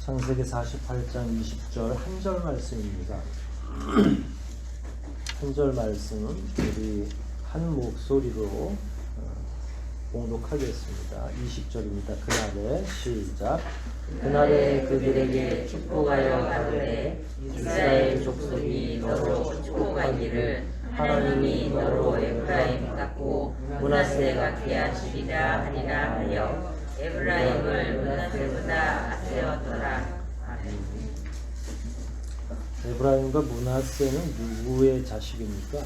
창세기 48장 20절 한 절 말씀입니다. 한 절 말씀은 우리 한 목소리로 봉독하겠습니다. 20절입니다. 그날에 시작. 그날에 그들에게 축복하여 가로되 이스라엘 족속이 너로 축복하기를 하나님이 너로 에브라임 깎고 므낫세 갖게 하시리라 하리라 하여 에브라임을 므낫세보다 앞세웠더라. 에브라임과 므낫세는 누구의 자식입니까?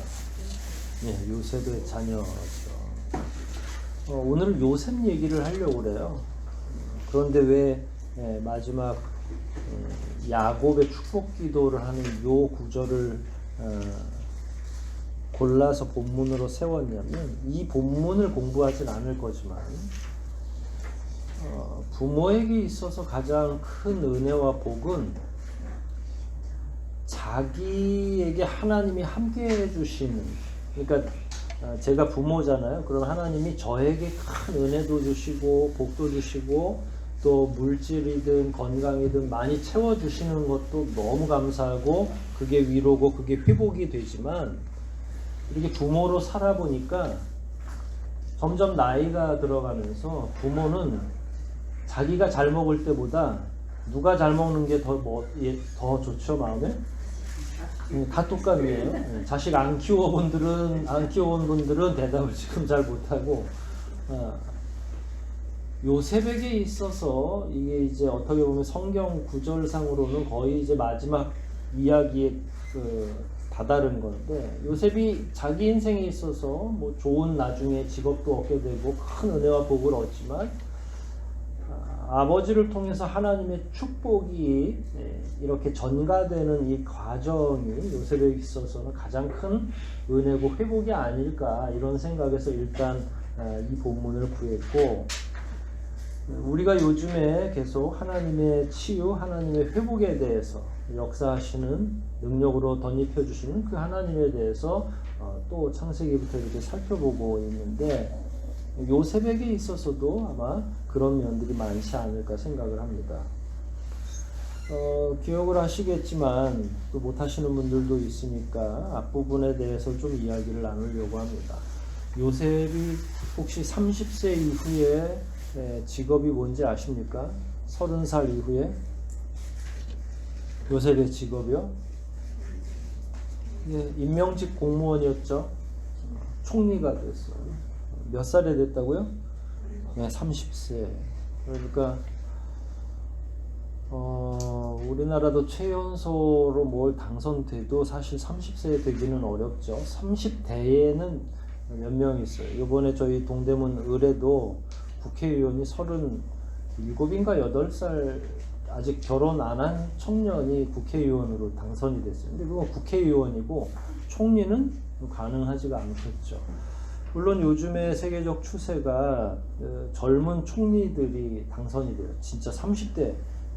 네, 요셉의 자녀죠. 오늘 요셉 얘기를 하려고 그래요. 그런데 왜 마지막 야곱의 축복 기도를 하는 요 구절을 골라서 본문으로 세웠냐면, 이 본문을 공부하진 않을 거지만 부모에게 있어서 가장 큰 은혜와 복은 자기에게 하나님이 함께 해주시는, 그러니까 제가 부모잖아요. 그럼 하나님이 저에게 큰 은혜도 주시고 복도 주시고 또 물질이든 건강이든 많이 채워주시는 것도 너무 감사하고 그게 위로고 그게 회복이 되지만, 이렇게 부모로 살아보니까 점점 나이가 들어가면서 부모는 자기가 잘 먹을 때보다 누가 잘 먹는 게 더 좋죠, 마음에? 다 똑같네요. 자식 안 키워본 분들은 대답을 지금 잘 못하고, 요셉에게 있어서 이게 이제 어떻게 보면 성경 구절상으로는 거의 이제 마지막 이야기에 다다른 건데, 요셉이 자기 인생에 있어서 뭐 좋은 나중에 직업도 얻게 되고 큰 은혜와 복을 얻지만, 아버지를 통해서 하나님의 축복이 이렇게 전가되는 이 과정이 요셉에게 있어서는 가장 큰 은혜고 회복이 아닐까, 이런 생각에서 일단 이 본문을 구했고, 우리가 요즘에 계속 하나님의 치유, 하나님의 회복에 대해서 역사하시는 능력으로 덧입혀 주시는 그 하나님에 대해서 또 창세기부터 이렇게 살펴보고 있는데, 요셉에게 있어서도 아마 그런 면들이 많지 않을까 생각을 합니다. 기억을 하시겠지만 또 못하시는 분들도 있으니까 앞부분에 대해서 좀 이야기를 나누려고 합니다. 요셉이 혹시 30세 이후에 직업이 뭔지 아십니까? 30살 이후에 요셉의 직업이요? 임명직 공무원이었죠. 총리가 됐어요. 몇 살에 됐다고요? 네, 30세. 그러니까 우리나라도 최연소로 뭘 당선돼도 사실 30세에 되기는 어렵죠. 30대에는 몇 명 있어요. 이번에 저희 동대문 을에도 국회의원이 37인가 8살 아직 결혼 안 한 청년이 국회의원으로 당선이 됐어요. 근데 그건 국회의원이고 총리는 가능하지가 않겠죠. 물론 요즘에 세계적 추세가 젊은 총리들이 당선이 돼요. 진짜 30대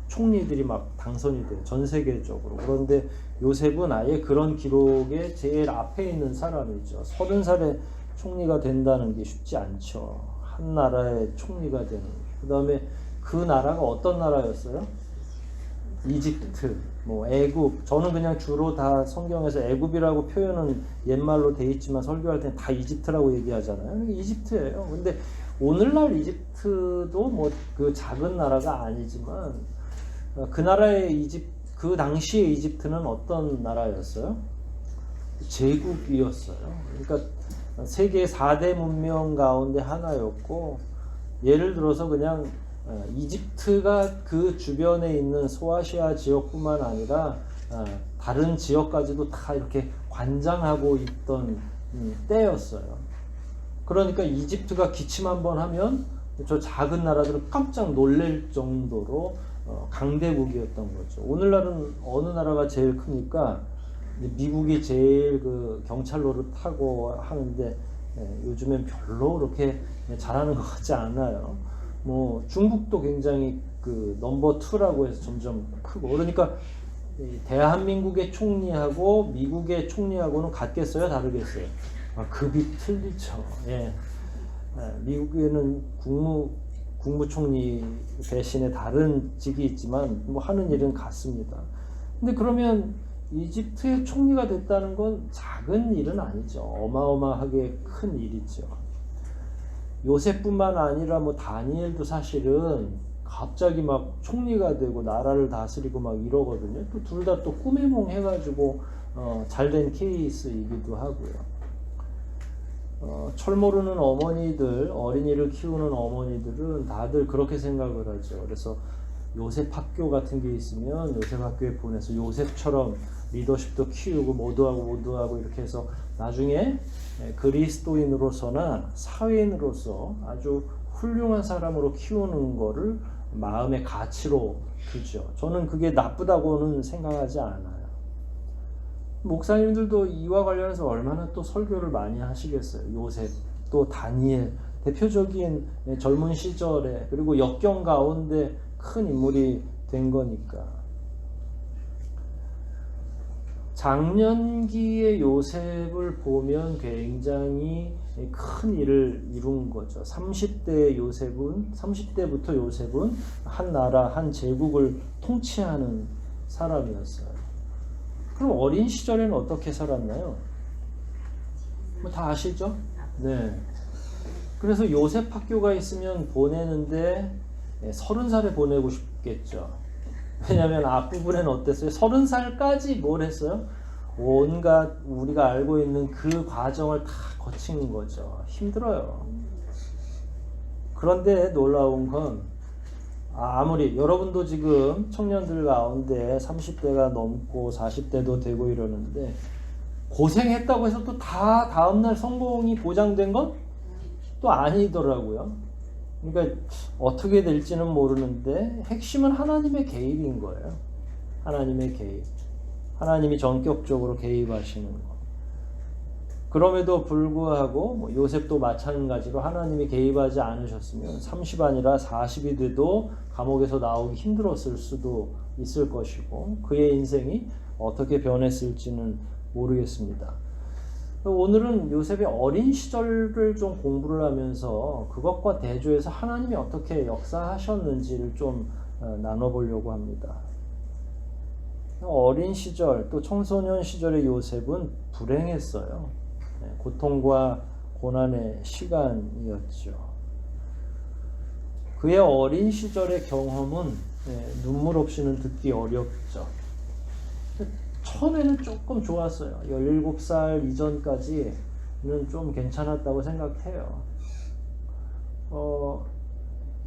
총리들이 막 당선이 돼요. 전 세계적으로. 그런데 요셉은 아예 그런 기록에 제일 앞에 있는 사람이죠. 30살에 총리가 된다는 게 쉽지 않죠. 한 나라의 총리가 되는. 그 다음에 그 나라가 어떤 나라였어요? 이집트, 뭐 애굽. 저는 그냥 주로 다 성경에서 애굽이라고 표현은 옛말로 돼 있지만 설교할 때는 다 이집트라고 얘기하잖아요. 이집트예요. 근데 오늘날 이집트도 뭐 그 작은 나라가 아니지만, 그 나라의 그 당시의 이집트는 어떤 나라였어요? 제국이었어요. 그러니까 세계 4대 문명 가운데 하나였고, 예를 들어서 그냥 이집트가 그 주변에 있는 소아시아 지역뿐만 아니라 다른 지역까지도 다 이렇게 관장하고 있던 때였어요. 그러니까 이집트가 기침 한번 하면 저 작은 나라들은 깜짝 놀랄 정도로 강대국이었던 거죠. 오늘날은 어느 나라가 제일 크니까 미국이 제일 그 경찰로를 타고 하는데, 요즘엔 별로 그렇게 잘하는 것 같지 않아요. 뭐 중국도 굉장히 그 넘버 2라고 해서 점점 크고, 그러니까 대한민국의 총리하고 미국의 총리하고는 같겠어요, 다르겠어요? 급이 틀리죠. 예. 미국에는 국무총리 대신에 다른 직이 있지만 뭐 하는 일은 같습니다. 근데 그러면 이집트의 총리가 됐다는 건 작은 일은 아니죠. 어마어마하게 큰 일이죠. 요셉뿐만 아니라 뭐 다니엘도 사실은 갑자기 막 총리가 되고 나라를 다스리고 막 이러거든요. 또 둘 다 또 꿈의 몽 해가지고 잘된 케이스이기도 하고요. 철 모르는 어머니들, 어린이를 키우는 어머니들은 다들 그렇게 생각을 하죠. 그래서 요셉 학교 같은 게 있으면 요셉 학교에 보내서 요셉처럼 리더십도 키우고 모두하고 이렇게 해서 나중에 그리스도인으로서나 사회인으로서 아주 훌륭한 사람으로 키우는 거를 마음의 가치로 두죠. 저는 그게 나쁘다고는 생각하지 않아요. 목사님들도 이와 관련해서 얼마나 또 설교를 많이 하시겠어요. 요셉, 또 다니엘, 대표적인 젊은 시절에 그리고 역경 가운데 큰 인물이 된 거니까. 장년기의 요셉을 보면 굉장히 큰 일을 이룬 거죠. 30대부터 요셉은 한 나라, 한 제국을 통치하는 사람이었어요. 그럼 어린 시절에는 어떻게 살았나요? 뭐 다 아시죠? 네. 그래서 요셉 학교가 있으면 보내는데 30살에 보내고 싶겠죠. 왜냐하면 앞부분에는 어땠어요? 30살까지 뭘 했어요? 온갖 우리가 알고 있는 그 과정을 다 거친 거죠. 힘들어요. 그런데 놀라운 건 아무리 여러분도 지금 청년들 가운데 30대가 넘고 40대도 되고 이러는데 고생했다고 해서 또 다 다음날 성공이 보장된 건 또 아니더라고요. 그러니까 어떻게 될지는 모르는데 핵심은 하나님의 개입인 거예요. 하나님의 개입. 하나님이 전격적으로 개입하시는 거. 그럼에도 불구하고 뭐 요셉도 마찬가지로 하나님이 개입하지 않으셨으면 30 아니라 40이 돼도 감옥에서 나오기 힘들었을 수도 있을 것이고 그의 인생이 어떻게 변했을지는 모르겠습니다. 오늘은 요셉의 어린 시절을 좀 공부를 하면서 그것과 대조해서 하나님이 어떻게 역사하셨는지를 좀 나눠보려고 합니다. 어린 시절 또 청소년 시절의 요셉은 불행했어요. 고통과 고난의 시간이었죠. 그의 어린 시절의 경험은 눈물 없이는 듣기 어렵죠. 처음에는 조금 좋았어요. 17살 이전까지는 좀 괜찮았다고 생각해요.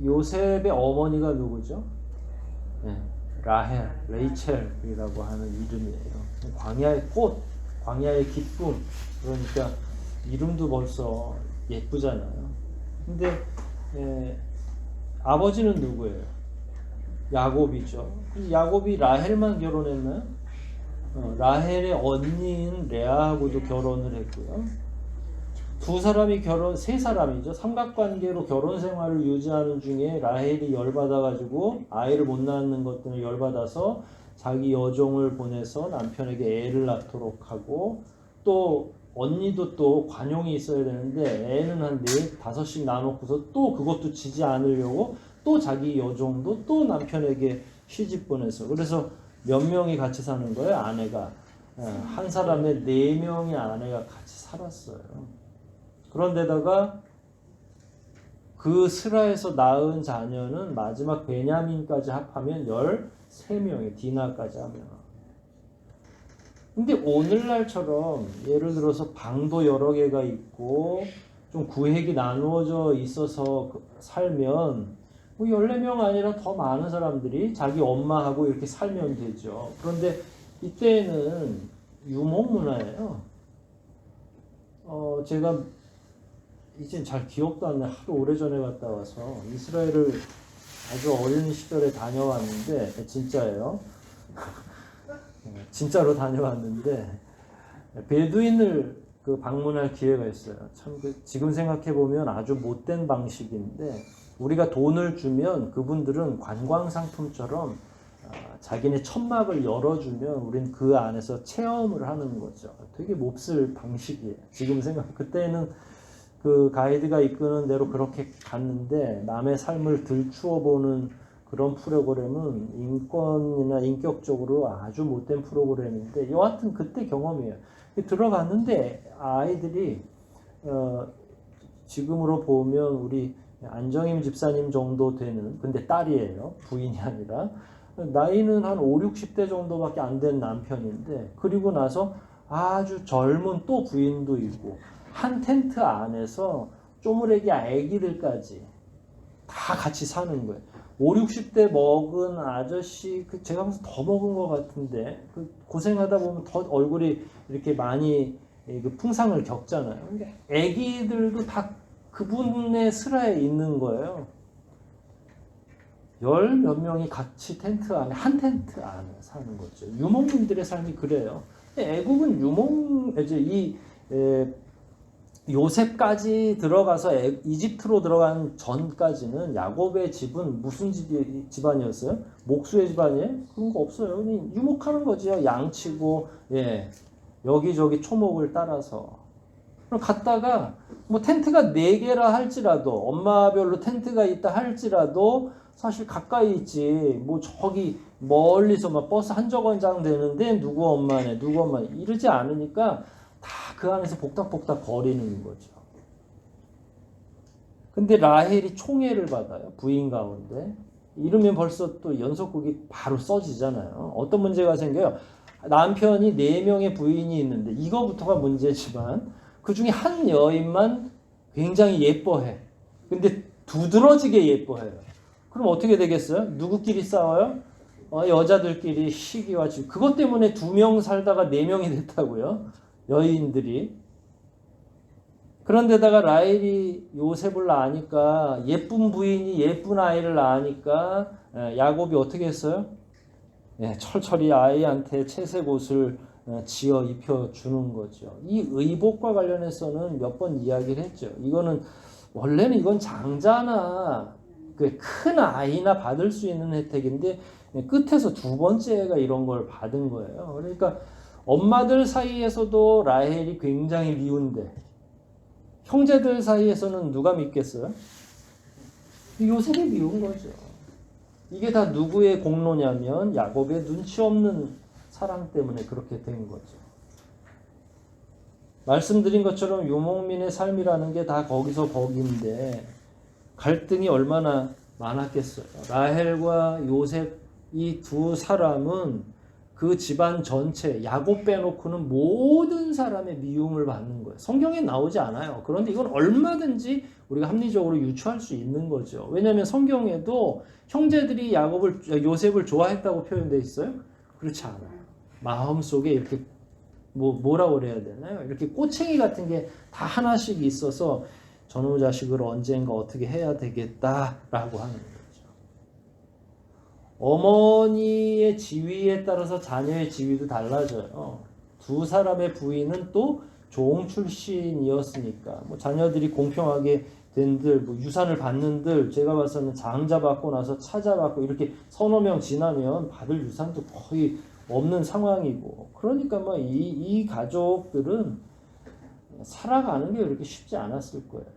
요셉의 어머니가 누구죠? 라헬, 레이첼이라고 하는 이름이에요. 광야의 꽃, 광야의 기쁨. 그러니까 이름도 벌써 예쁘잖아요. 근데 아버지는 누구예요? 야곱이죠. 야곱이 라헬만 결혼했나요? 라헬의 언니인 레아하고도 결혼을 했고요. 세 사람이죠. 삼각관계로 결혼 생활을 유지하는 중에 라헬이 열받아가지고 아이를 못 낳는 것 때문에 열받아서 자기 여종을 보내서 남편에게 애를 낳도록 하고 또 언니도 또 관용이 있어야 되는데 애는 한 4-5씩 나놓고서 또 그것도 지지 않으려고 또 자기 여종도 또 남편에게 시집 보내서 그래서 몇 명이 같이 사는 거예요? 아내가. 한 사람에 4명의 아내가 같이 살았어요. 그런데다가 그 스라에서 낳은 자녀는 마지막 베냐민까지 합하면 13명의 디나까지 하면. 근데 오늘날처럼 예를 들어서 방도 여러 개가 있고 좀 구획이 나누어져 있어서 살면 뭐 14명 아니라 더 많은 사람들이 자기 엄마하고 이렇게 살면 되죠. 그런데 이때는 유목 문화예요. 제가 이제 잘 기억도 안 나요. 하도 오래전에 갔다 와서 이스라엘을 아주 어린 시절에 다녀왔는데 진짜예요. 진짜로 다녀왔는데 베두인을 방문할 기회가 있어요. 참 지금 생각해 보면 아주 못된 방식인데 우리가 돈을 주면 그분들은 관광 상품처럼 자기네 천막을 열어주면 우린 그 안에서 체험을 하는 거죠. 되게 몹쓸 방식이에요. 지금 그때는 그 가이드가 이끄는 대로 그렇게 갔는데 남의 삶을 들추어 보는 그런 프로그램은 인권이나 인격적으로 아주 못된 프로그램인데 여하튼 그때 경험이에요. 들어갔는데 아이들이 지금으로 보면 우리 안정임 집사님 정도 되는, 근데 딸이에요. 부인이 아니라. 나이는 한 5, 60대 정도밖에 안 된 남편인데, 그리고 나서 아주 젊은 또 부인도 있고 한 텐트 안에서 쪼무레기 아기들까지 다 같이 사는 거예요. 5, 60대 먹은 아저씨, 제가 보면서 더 먹은 것 같은데, 고생하다 보면 더 얼굴이 이렇게 많이 풍상을 겪잖아요. 그러니까 아기들도 다 그분의 슬하에 있는 거예요. 10몇 명이 같이 텐트 안에, 한 텐트 안에 사는 거죠. 유목민들의 삶이 그래요. 애국은 요셉까지 들어가서 이집트로 들어간 전까지는 야곱의 집은 무슨 집안이었어요? 목수의 집안이에요? 그런 거 없어요. 그냥 유목하는 거지요. 양치고, 여기저기 초목을 따라서. 그럼 갔다가 뭐 텐트가 4개라 할지라도, 엄마별로 텐트가 있다 할지라도 사실 가까이 있지. 뭐 저기 멀리서 막 버스 한 정거장 되는데 누구 엄마네 이러지 않으니까 다 그 안에서 복닥복닥 거리는 거죠. 근데 라헬이 총애를 받아요. 부인 가운데. 이러면 벌써 또 연속극이 바로 써지잖아요. 어떤 문제가 생겨요? 남편이 4명의 부인이 있는데 이거부터가 문제지만 그 중에 한 여인만 굉장히 예뻐해. 근데 두드러지게 예뻐해요. 그럼 어떻게 되겠어요? 누구끼리 싸워요? 여자들끼리 시기와 질. 그것 때문에 2명 살다가 4명이 됐다고요. 여인들이. 그런데다가 라헬이 요셉을 낳으니까, 예쁜 부인이 예쁜 아이를 낳으니까 야곱이 어떻게 했어요? 철철이 아이한테 채색 옷을 지어 입혀주는 거죠. 이 의복과 관련해서는 몇 번 이야기를 했죠. 이거는 원래는 이건 장자나 큰 아이나 받을 수 있는 혜택인데 끝에서 2번째가 이런 걸 받은 거예요. 그러니까 엄마들 사이에서도 라헬이 굉장히 미운데 형제들 사이에서는 누가 믿겠어요? 요셉이 미운 거죠. 이게 다 누구의 공로냐면 야곱의 눈치 없는 사랑 때문에 그렇게 된 거죠. 말씀드린 것처럼 유목민의 삶이라는 게 다 거기서 거기인데 갈등이 얼마나 많았겠어요. 라헬과 요셉 이 2 사람은 그 집안 전체, 야곱 빼놓고는 모든 사람의 미움을 받는 거예요. 성경에 나오지 않아요. 그런데 이건 얼마든지 우리가 합리적으로 유추할 수 있는 거죠. 왜냐하면 성경에도 형제들이 요셉을 좋아했다고 표현되어 있어요? 그렇지 않아요. 마음속에 이렇게 뭐라고 그래야 되나요? 이렇게 꼬챙이 같은 게 다 하나씩 있어서 저놈 자식을 언젠가 어떻게 해야 되겠다라고 하는 거예요. 어머니의 지위에 따라서 자녀의 지위도 달라져요. 2 사람의 부인은 또 종 출신이었으니까 뭐 자녀들이 공평하게 된들, 뭐 유산을 받는들, 제가 봐서는 장자 받고 나서 차자 받고 이렇게 서너 명 지나면 받을 유산도 거의 없는 상황이고, 그러니까 뭐 이 가족들은 살아가는 게 그렇게 쉽지 않았을 거예요.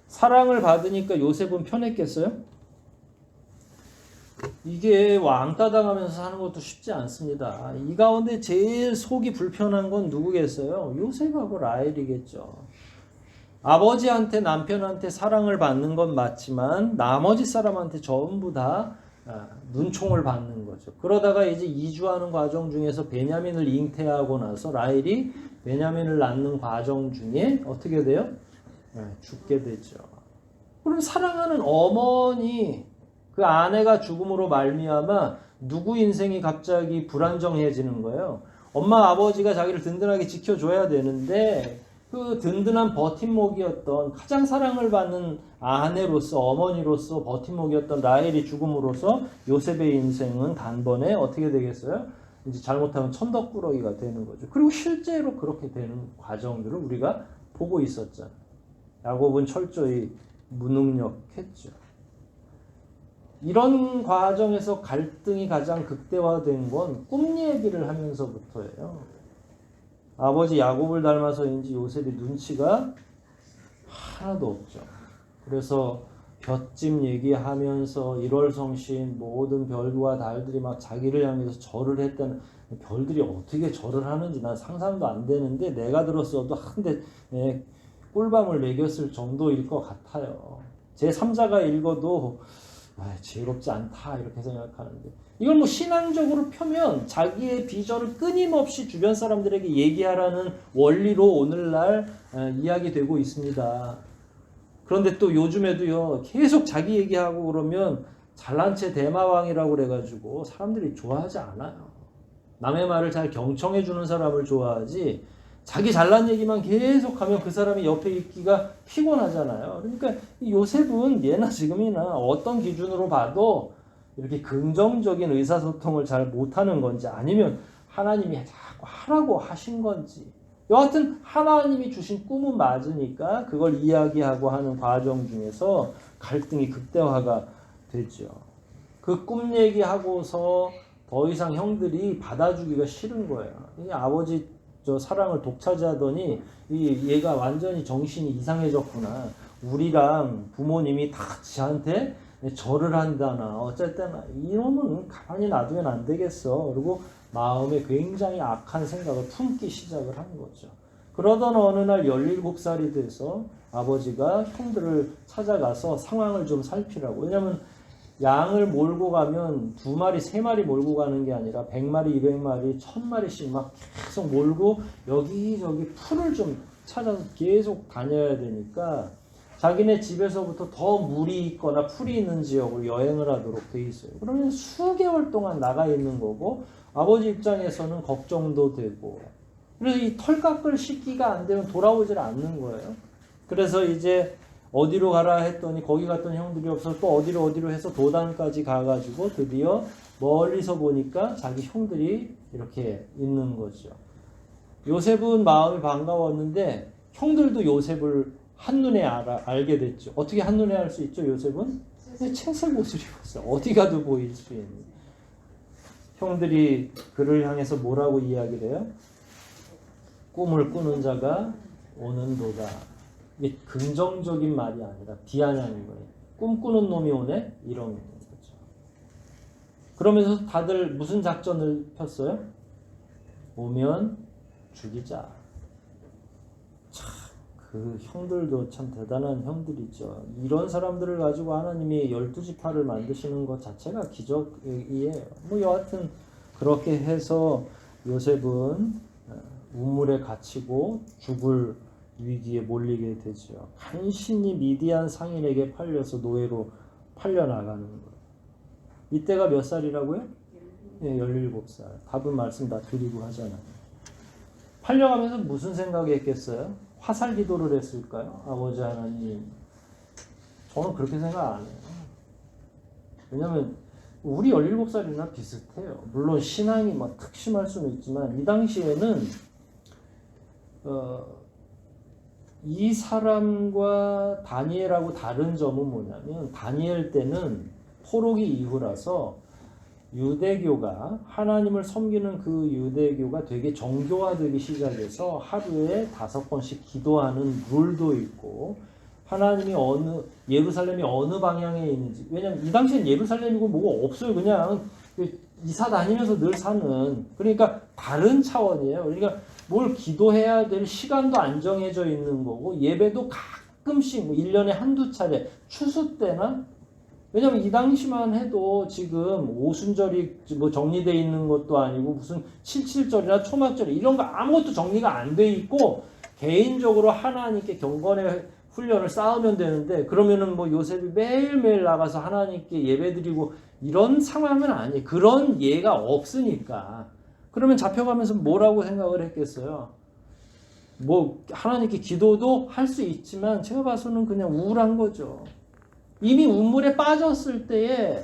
사랑을 받으니까 요셉은 편했겠어요? 이게 왕따 당하면서 사는 것도 쉽지 않습니다. 이 가운데 제일 속이 불편한 건 누구겠어요? 요셉하고 라헬이겠죠. 아버지한테, 남편한테 사랑을 받는 건 맞지만 나머지 사람한테 전부 다 눈총을 받는 거죠. 그러다가 이제 이주하는 과정 중에서 베냐민을 잉태하고 나서 라헬이 베냐민을 낳는 과정 중에 어떻게 돼요? 죽게 되죠. 그럼 사랑하는 어머니, 그 아내가 죽음으로 말미암아 누구 인생이 갑자기 불안정해지는 거예요. 엄마 아버지가 자기를 든든하게 지켜줘야 되는데 그 든든한 버팀목이었던, 가장 사랑을 받는 아내로서, 어머니로서 버팀목이었던 라헬이 죽음으로써 요셉의 인생은 단번에 어떻게 되겠어요? 이제 잘못하면 천덕꾸러기가 되는 거죠. 그리고 실제로 그렇게 되는 과정들을 우리가 보고 있었잖아요. 야곱은 철저히 무능력했죠. 이런 과정에서 갈등이 가장 극대화된 건 꿈 얘기를 하면서부터예요. 아버지 야곱을 닮아서인지 요셉이 눈치가 하나도 없죠. 그래서 볏짚 얘기하면서 1월 성신 모든 별과 달들이 막 자기를 향해서 절을 했다는, 별들이 어떻게 절을 하는지 난 상상도 안 되는데 내가 들었어도 한데 꿀밤을 매겼을 정도일 것 같아요. 제 3자가 읽어도 지혜롭지 않다 이렇게 생각하는데, 이걸 뭐 신앙적으로 펴면 자기의 비전을 끊임없이 주변 사람들에게 얘기하라는 원리로 오늘날 이야기되고 있습니다. 그런데 또 요즘에도요, 계속 자기 얘기하고 그러면 잘난 체 대마왕이라고 그래가지고 사람들이 좋아하지 않아요. 남의 말을 잘 경청해 주는 사람을 좋아하지, 자기 잘난 얘기만 계속하면 그 사람이 옆에 있기가 피곤하잖아요. 그러니까 이 요셉은 예나 지금이나 어떤 기준으로 봐도 이렇게 긍정적인 의사소통을 잘 못하는 건지, 아니면 하나님이 자꾸 하라고 하신 건지, 여하튼 하나님이 주신 꿈은 맞으니까 그걸 이야기하고 하는 과정 중에서 갈등이 극대화가 되죠. 그 꿈 얘기하고서 더 이상 형들이 받아주기가 싫은 거예요. 이 아버지 저 사랑을 독차지하더니 얘가 완전히 정신이 이상해졌구나. 우리랑 부모님이 다 지한테 절을 한다나 어쨌든 이놈은 가만히 놔두면 안 되겠어. 그리고 마음에 굉장히 악한 생각을 품기 시작을 한 거죠. 그러던 어느 날 17살이 돼서 아버지가 형들을 찾아가서 상황을 좀 살피라고. 왜냐면 양을 몰고 가면 2마리, 3마리 몰고 가는 게 아니라 100마리, 200마리, 1000마리씩 막 계속 몰고 여기저기 풀을 좀 찾아서 계속 다녀야 되니까 자기네 집에서부터 더 물이 있거나 풀이 있는 지역으로 여행을 하도록 돼 있어요. 그러면 수개월 동안 나가 있는 거고, 아버지 입장에서는 걱정도 되고, 그래서 이 털깎을 씻기가 안 되면 돌아오질 않는 거예요. 그래서 이제 어디로 가라 했더니 거기 갔던 형들이 없어서 또 어디로 해서 도단까지 가가지고 드디어 멀리서 보니까 자기 형들이 이렇게 있는 거죠. 요셉은 마음이 반가웠는데 형들도 요셉을 한눈에 알게 됐죠. 어떻게 한눈에 알 수 있죠, 요셉은? 채색 옷을 입었어요. 어디 가도 보일 수 있는. 형들이 그를 향해서 뭐라고 이야기를 해요? 꿈을 꾸는 자가 오는도다. 이게 긍정적인 말이 아니라 비아냥인 거예요. 꿈꾸는 놈이 오네? 이런 거죠. 그러면서 다들 무슨 작전을 폈어요? 오면 죽이자. 참, 그 형들도 참 대단한 형들이죠. 이런 사람들을 가지고 하나님이 12지파를 만드시는 것 자체가 기적이에요. 뭐 여하튼 그렇게 해서 요셉은 우물에 갇히고 죽을 위기에 몰리게 되죠. 간신히 미디안 상인에게 팔려서 노예로 팔려나가는 거예요. 이때가 몇 살이라고요? 네, 17살. 답은 말씀 다 드리고 하잖아요. 팔려가면서 무슨 생각이 했겠어요? 화살 기도를 했을까요? 아버지 하나님. 저는 그렇게 생각 안 해요. 왜냐면 우리 17살이나 비슷해요. 물론 신앙이 막 특심할 수는 있지만 이 당시에는 이 사람과 다니엘하고 다른 점은 뭐냐면, 다니엘 때는 포로기 이후라서 유대교가, 하나님을 섬기는 그 유대교가 되게 정교화되기 시작해서 하루에 5번씩 기도하는 룰도 있고, 하나님이 예루살렘이 어느 방향에 있는지, 왜냐면 이 당시엔 예루살렘이고 뭐가 없어요. 그냥 이사 다니면서 늘 사는, 그러니까 다른 차원이에요. 그러니까 뭘 기도해야 될 시간도 안 정해져 있는 거고, 예배도 가끔씩 뭐 1년에 한두 차례, 추수 때나. 왜냐면 이 당시만 해도 지금 오순절이 뭐 정리되어 있는 것도 아니고 무슨 77절이나 초막절 이런 거 아무것도 정리가 안 돼 있고, 개인적으로 하나님께 경건의 훈련을 쌓으면 되는데, 그러면은 뭐 요셉이 매일매일 나가서 하나님께 예배드리고 이런 상황은 아니에요. 그런 예가 없으니까. 그러면 잡혀가면서 뭐라고 생각을 했겠어요? 뭐 하나님께 기도도 할 수 있지만 제가 봐서는 그냥 우울한 거죠. 이미 우물에 빠졌을 때에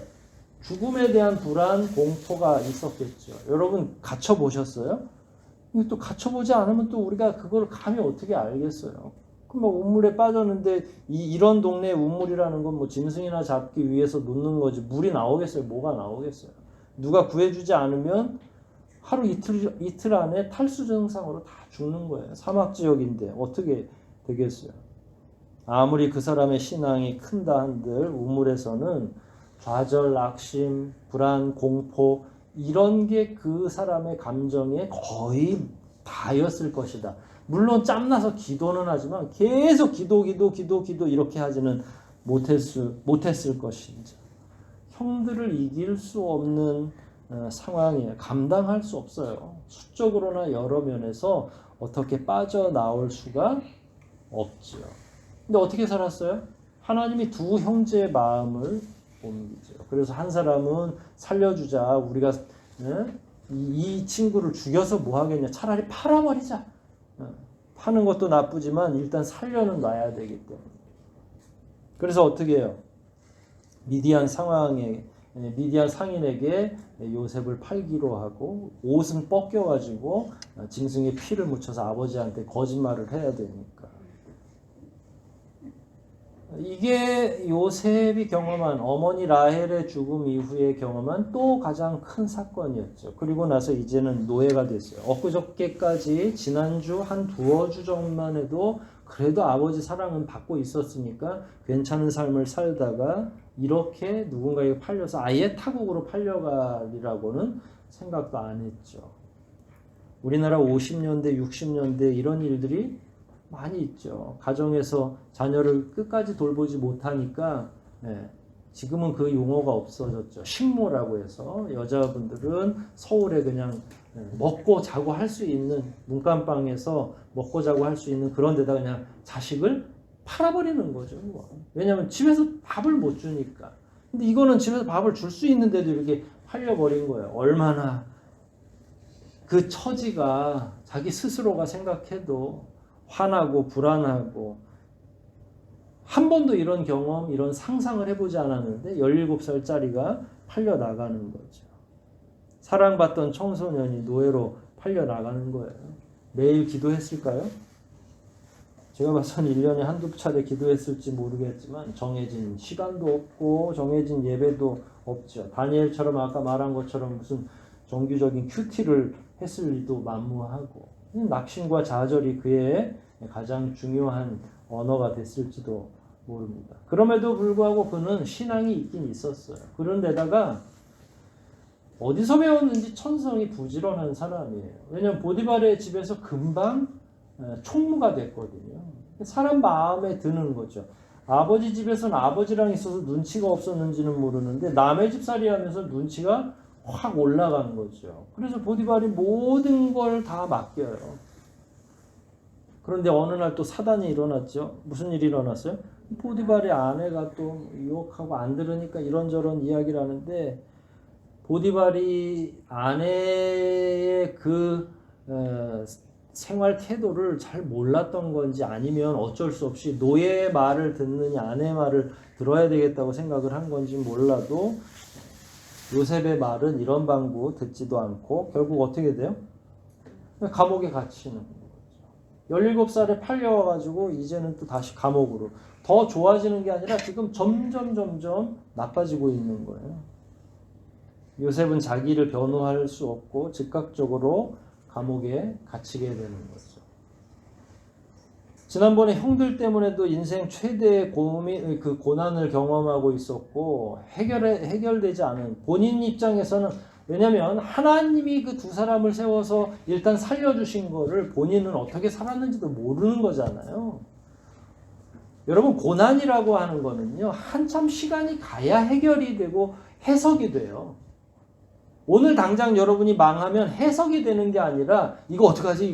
죽음에 대한 불안, 공포가 있었겠죠. 여러분 갇혀보셨어요? 또 갇혀보지 않으면 또 우리가 그걸 감히 어떻게 알겠어요? 그럼 뭐 우물에 빠졌는데 이런 동네에 우물이라는 건 뭐 짐승이나 잡기 위해서 놓는 거지 물이 나오겠어요? 뭐가 나오겠어요? 누가 구해주지 않으면 하루 이틀 안에 탈수 증상으로 다 죽는 거예요. 사막 지역인데 어떻게 되겠어요? 아무리 그 사람의 신앙이 큰다 한들 우물에서는 좌절, 낙심, 불안, 공포 이런 게 그 사람의 감정에 거의 다였을 것이다. 물론 짬나서 기도는 하지만 계속 기도 이렇게 하지는 못했을 것인지. 형들을 이길 수 없는 상황이에요. 감당할 수 없어요. 수적으로나 여러 면에서 어떻게 빠져나올 수가 없죠. 근데 어떻게 살았어요? 하나님이 두 형제의 마음을 옮기죠. 그래서 한 사람은 살려주자. 우리가 이 친구를 죽여서 뭐 하겠냐. 차라리 팔아버리자. 파는 것도 나쁘지만 일단 살려는 놔야 되기 때문에. 그래서 어떻게 해요? 미디안 상인에게 요셉을 팔기로 하고 옷은 벗겨가지고 짐승에 피를 묻혀서 아버지한테 거짓말을 해야 되니까. 이게 요셉이 경험한 어머니 라헬의 죽음 이후에 경험한 또 가장 큰 사건이었죠. 그리고 나서 이제는 노예가 됐어요. 엊그저께까지 지난주 한 두어 주 전만 해도 그래도 아버지 사랑은 받고 있었으니까 괜찮은 삶을 살다가 이렇게 누군가에게 팔려서 아예 타국으로 팔려가리라고는 생각도 안 했죠. 우리나라 50년대, 60년대 이런 일들이 많이 있죠. 가정에서 자녀를 끝까지 돌보지 못하니까 지금은 그 용어가 없어졌죠. 식모라고 해서 여자분들은 서울에 그냥 먹고 자고 할 수 있는 문간방에서 먹고 자고 할 수 있는 그런 데다 그냥 자식을 팔아버리는 거죠. 왜냐하면 집에서 밥을 못 주니까. 근데 이거는 집에서 밥을 줄 수 있는데도 이렇게 팔려버린 거예요. 얼마나 그 처지가 자기 스스로가 생각해도 화나고 불안하고 한 번도 이런 경험, 이런 상상을 해보지 않았는데 17살짜리가 팔려나가는 거죠. 사랑받던 청소년이 노예로 팔려나가는 거예요. 매일 기도했을까요? 제가 봐서는 1년에 한두 차례 기도했을지 모르겠지만 정해진 시간도 없고 정해진 예배도 없죠. 다니엘처럼 아까 말한 것처럼 무슨 정규적인 큐티를 했을 리도 만무하고 낙심과 좌절이 그의 가장 중요한 언어가 됐을지도 모릅니다. 그럼에도 불구하고 그는 신앙이 있긴 있었어요. 그런데다가 어디서 배웠는지 천성이 부지런한 사람이에요. 왜냐하면 보디발의 집에서 금방 총무가 됐거든요. 사람 마음에 드는 거죠. 아버지 집에서는 아버지랑 있어서 눈치가 없었는지는 모르는데 남의 집살이 하면서 눈치가 확 올라간 거죠. 그래서 보디발이 모든 걸 다 맡겨요. 그런데 어느 날 또 사단이 일어났죠. 무슨 일이 일어났어요? 보디발의 아내가 또 유혹하고 안 들으니까 이런저런 이야기를 하는데 보디발이 아내의 그 생활 태도를 잘 몰랐던 건지 아니면 어쩔 수 없이 노예의 말을 듣느냐 아내의 말을 들어야 되겠다고 생각을 한 건지 몰라도 요셉의 말은 이런 방구 듣지도 않고 결국 어떻게 돼요? 감옥에 갇히는 거죠. 17살에 팔려와가지고 이제는 또 다시 감옥으로. 더 좋아지는 게 아니라 지금 점점 나빠지고 있는 거예요. 요셉은 자기를 변호할 수 없고 즉각적으로 감옥에 갇히게 되는 거죠. 지난번에 형들 때문에도 인생 최대의 고난을 경험하고 있었고 해결되지 않은 본인 입장에서는 왜냐하면 하나님이 그 두 사람을 세워서 일단 살려주신 거를 본인은 어떻게 살았는지도 모르는 거잖아요. 여러분 고난이라고 하는 거는요 한참 시간이 가야 해결이 되고 해석이 돼요. 오늘 당장 여러분이 망하면 해석이 되는 게 아니라 이거 어떡하지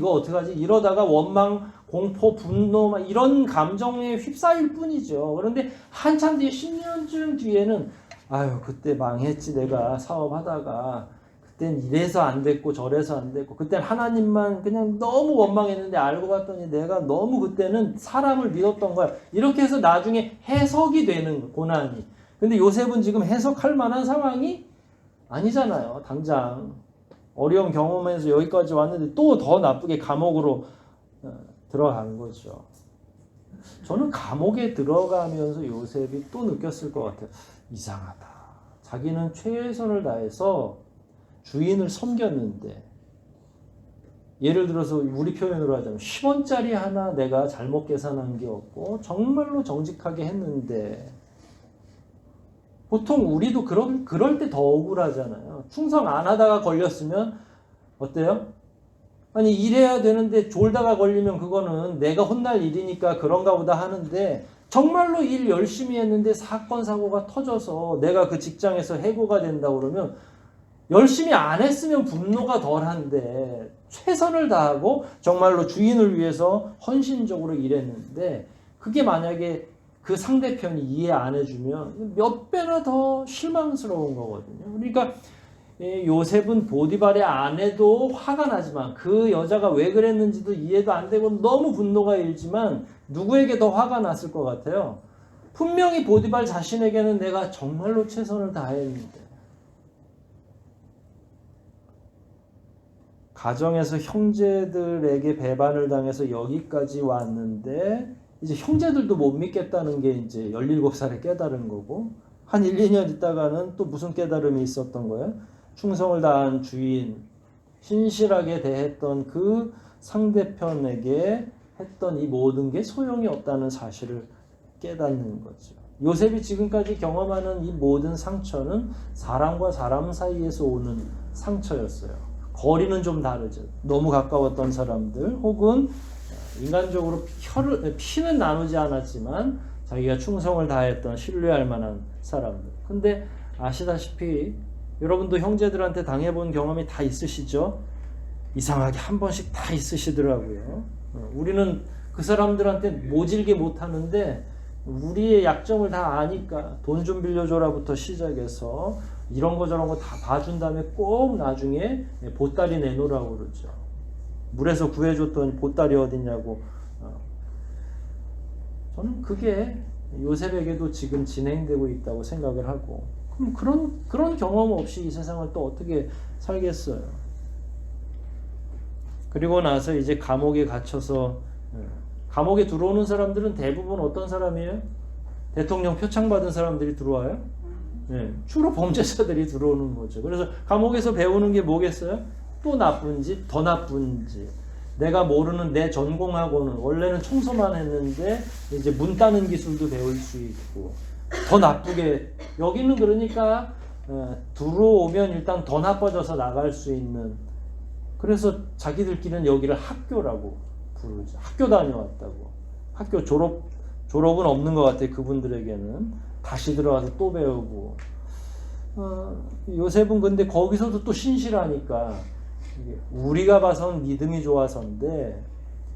이러다가 원망, 공포, 분노 막 이런 감정에 휩싸일 뿐이죠. 그런데 한참 뒤에 10년쯤 뒤에는 아유 그때 망했지 내가 사업하다가 그땐 이래서 안 됐고 저래서 안 됐고 그땐 하나님만 그냥 너무 원망했는데 알고 봤더니 내가 너무 그때는 사람을 믿었던 거야. 이렇게 해서 나중에 해석이 되는 고난이. 근데 요셉은 지금 해석할 만한 상황이 아니잖아요. 당장 어려운 경험에서 여기까지 왔는데 또 더 나쁘게 감옥으로 들어간 거죠. 저는 감옥에 들어가면서 요셉이 또 느꼈을 것 같아요. 이상하다. 자기는 최선을 다해서 주인을 섬겼는데 예를 들어서 우리 표현으로 하자면 10원짜리 하나 내가 잘못 계산한 게 없고 정말로 정직하게 했는데, 보통 우리도 그럴 때 더 억울하잖아요. 충성 안 하다가 걸렸으면 어때요? 아니 일해야 되는데 졸다가 걸리면 그거는 내가 혼날 일이니까 그런가 보다 하는데, 정말로 일 열심히 했는데 사건 사고가 터져서 내가 그 직장에서 해고가 된다 그러면 열심히 안 했으면 분노가 덜한데, 최선을 다하고 정말로 주인을 위해서 헌신적으로 일했는데 그게 만약에 그 상대편이 이해 안 해주면 몇 배나 더 실망스러운 거거든요. 그러니까 요셉은 보디발의 아내도 화가 나지만 그 여자가 왜 그랬는지도 이해도 안 되고 너무 분노가 일지만 누구에게 더 화가 났을 것 같아요? 분명히 보디발 자신에게는 내가 정말로 최선을 다했는데, 가정에서 형제들에게 배반을 당해서 여기까지 왔는데 이제 형제들도 못 믿겠다는 게 이제 17살에 깨달은 거고, 한 1, 2년 있다가는 또 무슨 깨달음이 있었던 거예요? 충성을 다한 주인, 신실하게 대했던 그 상대편에게 했던 이 모든 게 소용이 없다는 사실을 깨닫는 거죠. 요셉이 지금까지 경험하는 이 모든 상처는 사람과 사람 사이에서 오는 상처였어요. 거리는 좀 다르죠. 너무 가까웠던 사람들, 혹은 인간적으로 피는 나누지 않았지만 자기가 충성을 다했던 신뢰할 만한 사람들. 근데 아시다시피 여러분도 형제들한테 당해본 경험이 다 있으시죠? 이상하게 한 번씩 다 있으시더라고요. 우리는 그 사람들한테 모질게 못하는데 우리의 약점을 다 아니까 돈 좀 빌려줘라부터 시작해서 이런 거 저런 거 다 봐준 다음에 꼭 나중에 보따리 내놓으라고 그러죠. 물에서 구해줬더니 보따리 어딨냐고. 저는 그게 요셉에게도 지금 진행되고 있다고 생각을 하고, 그럼 그런 경험 없이 이 세상을 또 어떻게 살겠어요? 그리고 나서 이제 감옥에 갇혀서, 감옥에 들어오는 사람들은 대부분 어떤 사람이에요? 대통령 표창 받은 사람들이 들어와요? 네, 주로 범죄자들이 들어오는 거죠. 그래서 감옥에서 배우는 게 뭐겠어요? 또 나쁜 짓, 더 나쁜 짓. 내가 모르는 내 전공하고는 원래는 청소만 했는데 이제 문 따는 기술도 배울 수 있고, 더 나쁘게, 여기는 그러니까 들어오면 일단 더 나빠져서 나갈 수 있는, 그래서 자기들끼리는 여기를 학교라고 부르죠. 학교 다녀왔다고. 학교 졸업은 없는 것 같아요. 그분들에게는 다시 들어가서 또 배우고. 요셉은 근데 거기서도 또 신실하니까, 우리가 봐선 믿음이 좋아서인데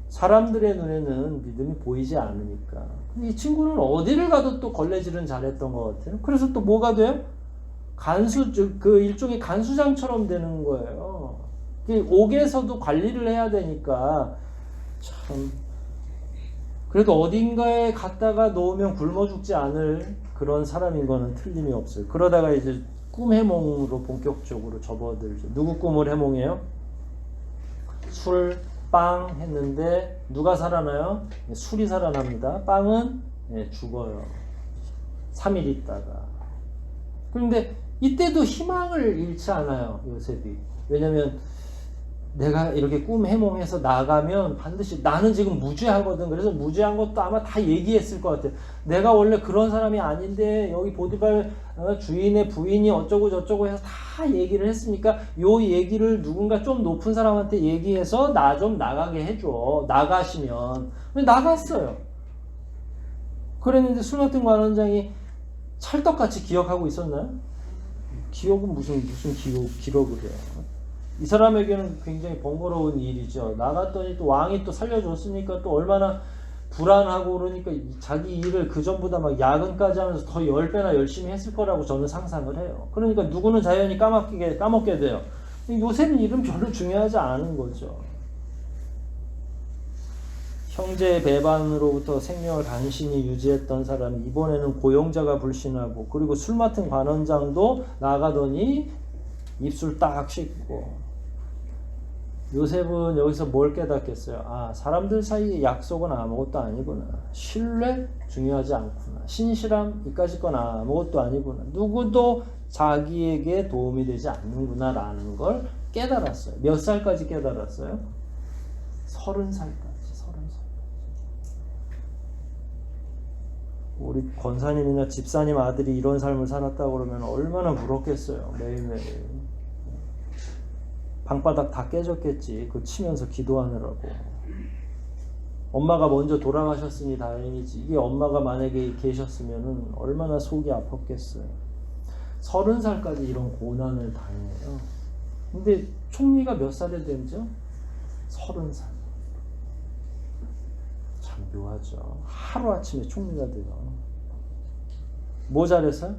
사람들의 눈에는 믿음이 보이지 않으니까 이 친구는 어디를 가도 또 걸레질은 잘했던 것 같아요. 그래서 또 뭐가 돼요? 그 일종의 간수장처럼 되는 거예요. 옥에서도 관리를 해야 되니까 참, 그래도 어딘가에 갔다가 놓으면 굶어 죽지 않을 그런 사람인 거는 틀림이 없어요. 그러다가 이제 꿈 해몽으로 본격적으로 접어들죠. 누구 꿈을 해몽해요? 술, 빵 했는데 누가 살아나요? 술이 살아납니다. 빵은 죽어요. 3일 있다가. 그런데 이때도 희망을 잃지 않아요, 요셉이. 왜냐면 내가 이렇게 꿈 해몽해서 나가면 반드시, 나는 지금 무죄하거든. 그래서 무죄한 것도 아마 다 얘기했을 것 같아요. 내가 원래 그런 사람이 아닌데 여기 보디발 주인의 부인이 어쩌고 저쩌고 해서 다 얘기를 했으니까 요 얘기를 누군가 좀 높은 사람한테 얘기해서 나 좀 나가게 해줘. 나가시면. 나갔어요. 그랬는데 술 맡은 관원장이 찰떡같이 기억하고 있었나요? 기억은 무슨 기록을 해요. 이 사람에게는 굉장히 번거로운 일이죠. 나갔더니 또 왕이 또 살려줬으니까 또 얼마나 불안하고, 그러니까 자기 일을 그 전보다 막 야근까지 하면서 더 10배나 열심히 했을 거라고 저는 상상을 해요. 그러니까 누구는 자연히 까먹게 돼요. 요셉은 일은 별로 중요하지 않은 거죠. 형제의 배반으로부터 생명을 간신히 유지했던 사람이 이번에는 고용자가 불신하고, 그리고 술 맡은 관원장도 나가더니 입술 딱 씻고. 요셉은 여기서 뭘 깨닫겠어요? 아, 사람들 사이의 약속은 아무것도 아니구나. 신뢰 중요하지 않구나. 신실함 이까짓 건 아무것도 아니구나. 누구도 자기에게 도움이 되지 않는구나 라는 걸 깨달았어요. 몇 살까지 깨달았어요? 30살까지. 우리 권사님이나 집사님 아들이 이런 삶을 살았다고 그러면 얼마나 부럽겠어요. 매일매일. 방바닥 다 깨졌겠지. 그 치면서 기도하느라고. 엄마가 먼저 돌아가셨으니 다행이지. 이게 엄마가 만약에 계셨으면 얼마나 속이 아팠겠어요. 30살까지 이런 고난을 당해요. 근데 총리가 몇 살에 된죠? 30살. 참 묘하죠. 하루아침에 총리가 돼요. 뭐 잘했어요?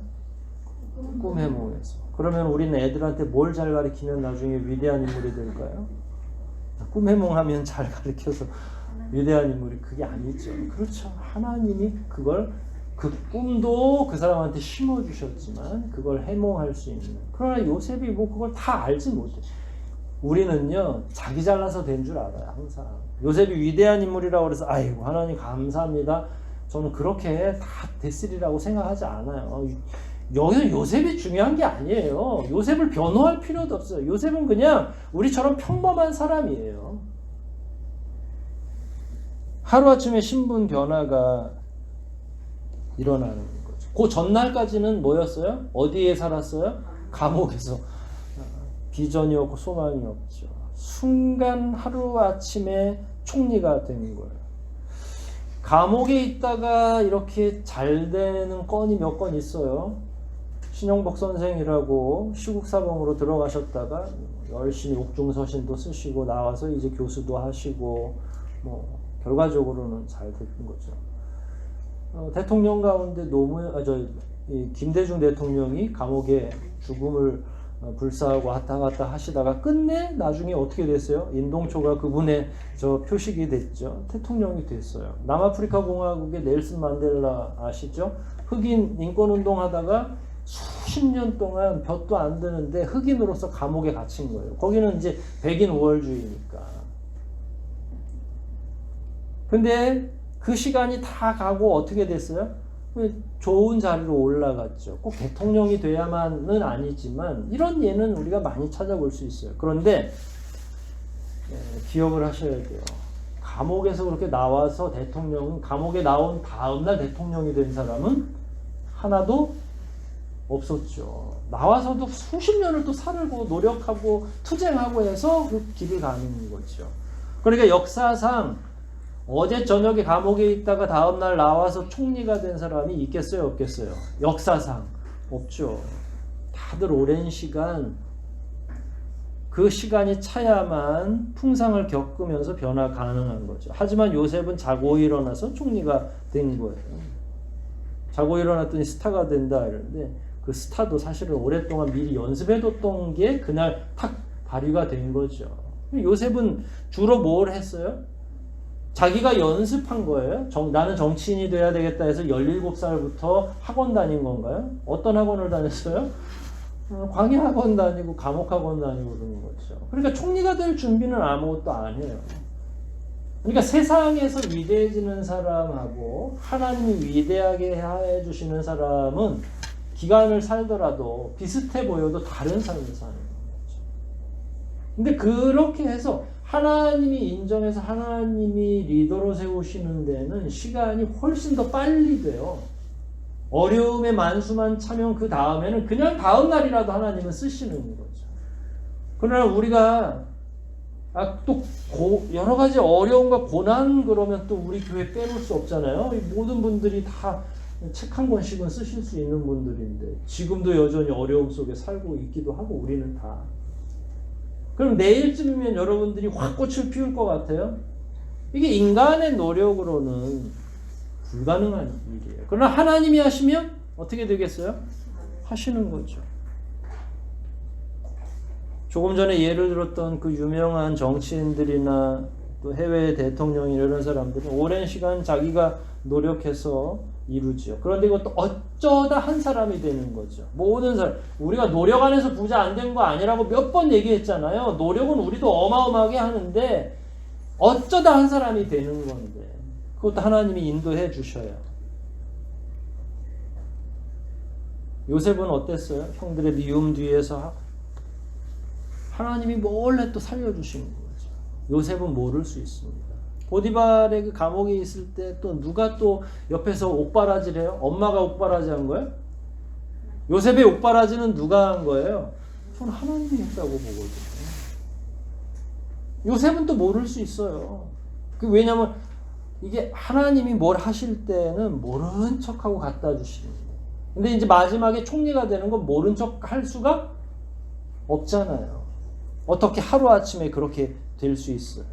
꿈 해몽해서. 그러면 우리는 애들한테 뭘 잘 가르치면 나중에 위대한 인물이 될까요? 꿈 해몽하면 잘 가르쳐서 위대한 인물이 그게 아니죠. 그렇죠. 하나님이 그걸 그 꿈도 그 사람한테 심어주셨지만 그걸 해몽할 수 있는. 그러나 요셉이 뭐 그걸 다 알지 못해. 우리는요 자기 잘나서 된 줄 알아요. 항상 요셉이 위대한 인물이라고 그래서 아이고 하나님 감사합니다. 저는 그렇게 다 됐으리라고 생각하지 않아요. 여기서 요셉이 중요한 게 아니에요. 요셉을 변호할 필요도 없어요. 요셉은 그냥 우리처럼 평범한 사람이에요. 하루아침에 신분 변화가 일어나는 거죠. 그 전날까지는 뭐였어요? 어디에 살았어요? 감옥에서. 비전이 없고 소망이 없죠. 순간 하루아침에 총리가 된 거예요. 감옥에 있다가 이렇게 잘 되는 건이 몇 건 있어요. 신용복 선생이라고 시국사범으로 들어가셨다가 열심히 옥중서신도 쓰시고 나와서 이제 교수도 하시고 뭐 결과적으로는 잘 된 거죠. 대통령 가운데 김대중 대통령이 감옥에 죽음을 불사하고 왔다 갔다 하시다가 끝내 나중에 어떻게 됐어요? 인동초가 그분의 표식이 됐죠. 대통령이 됐어요. 남아프리카 공화국의 넬슨 만델라 아시죠? 흑인 인권운동 하다가 수십 년 동안 볕도 안 드는데 흑인으로서 감옥에 갇힌 거예요. 거기는 이제 백인 우월주의니까. 근데 그 시간이 다 가고 어떻게 됐어요? 좋은 자리로 올라갔죠. 꼭 대통령이 돼야만은 아니지만 이런 예는 우리가 많이 찾아볼 수 있어요. 그런데 기억을 하셔야 돼요. 감옥에서 그렇게 나와서 감옥에 나온 다음날 대통령이 된 사람은 하나도 없었죠. 나와서도 수십 년을 또 살고 노력하고 투쟁하고 해서 그 길을 가는 거죠. 그러니까 역사상 어제 저녁에 감옥에 있다가 다음날 나와서 총리가 된 사람이 있겠어요? 없겠어요? 역사상 없죠. 다들 오랜 시간 그 시간이 차야만 풍상을 겪으면서 변화 가능한 거죠. 하지만 요셉은 자고 일어나서 총리가 된 거예요. 자고 일어났더니 스타가 된다 이러는데 그 스타도 사실은 오랫동안 미리 연습해뒀던 게 그날 탁 발휘가 된 거죠. 요셉은 주로 뭘 했어요? 자기가 연습한 거예요. 나는 정치인이 돼야 되겠다 해서 17살부터 학원 다닌 건가요? 어떤 학원을 다녔어요? 광야학원 다니고 감옥학원 다니고 그러는 거죠. 그러니까 총리가 될 준비는 아무것도 안 해요. 그러니까 세상에서 위대해지는 사람하고 하나님이 위대하게 해주시는 사람은 기간을 살더라도 비슷해 보여도 다른 삶을 사는 거죠. 근데 그렇게 해서 하나님이 인정해서 하나님이 리더로 세우시는 데는 시간이 훨씬 더 빨리 돼요. 어려움의 만수만 차면 그 다음에는 그냥 다음 날이라도 하나님은 쓰시는 거죠. 그러나 우리가 또 여러 가지 어려움과 고난 그러면 또 우리 교회 빼놓을 수 없잖아요. 모든 분들이 다 책 한 권씩은 쓰실 수 있는 분들인데 지금도 여전히 어려움 속에 살고 있기도 하고 우리는 다. 그럼 내일쯤이면 여러분들이 확 꽃을 피울 것 같아요? 이게 인간의 노력으로는 불가능한 일이에요. 그러나 하나님이 하시면 어떻게 되겠어요? 하시는 거죠. 조금 전에 예를 들었던 그 유명한 정치인들이나 또 해외 대통령이나 이런 사람들은 오랜 시간 자기가 노력해서 이루죠. 그런데 이것도 어쩌다 한 사람이 되는 거죠. 모든 사람. 우리가 노력 안 해서 부자 안 된 거 아니라고 몇 번 얘기했잖아요. 노력은 우리도 어마어마하게 하는데 어쩌다 한 사람이 되는 건데 그것도 하나님이 인도해 주셔요. 요셉은 어땠어요? 형들의 미움 뒤에서 하나님이 몰래 또 살려주신 거죠. 요셉은 모를 수 있습니다. 보디발의 그 감옥에 있을 때 또 누가 또 옆에서 옥바라지를 해요? 엄마가 옥바라지 한 거예요? 요셉의 옥바라지는 누가 한 거예요? 저는 하나님이 했다고 보거든요. 요셉은 또 모를 수 있어요. 왜냐하면 이게 하나님이 뭘 하실 때는 모른 척하고 갖다 주시는 거예요. 근데 이제 마지막에 총리가 되는 건 모른 척 할 수가 없잖아요. 어떻게 하루아침에 그렇게 될 수 있어요.